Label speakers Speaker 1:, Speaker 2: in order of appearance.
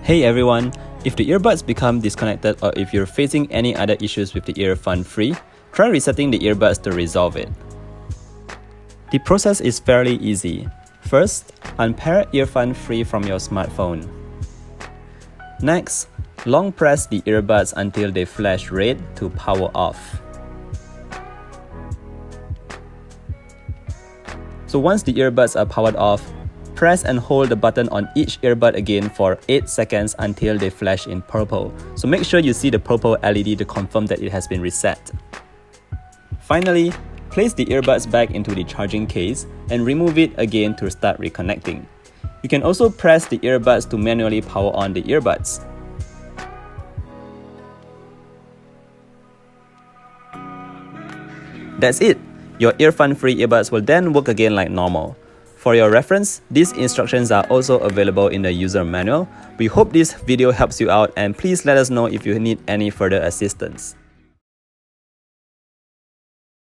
Speaker 1: Hey everyone, if the earbuds become disconnected or if you're facing any other issues with the EarFun Free, try resetting the earbuds to resolve it. The process is fairly easy. First, unpair EarFun Free from your smartphone. Next, long press the earbuds until they flash red to power off. So once the earbuds are powered off, press and hold the button on each earbud again for 8 seconds until they flash in purple. So make sure you see the purple LED to confirm that it has been reset. Finally, place the earbuds back into the charging case and remove it again to start reconnecting. You can also press the earbuds to manually power on the earbuds. That's it! Your EarFun Free earbuds will then work again like normal. For your reference, these instructions are also available in the user manual. We hope this video helps you out and please let us know if you need any further assistance.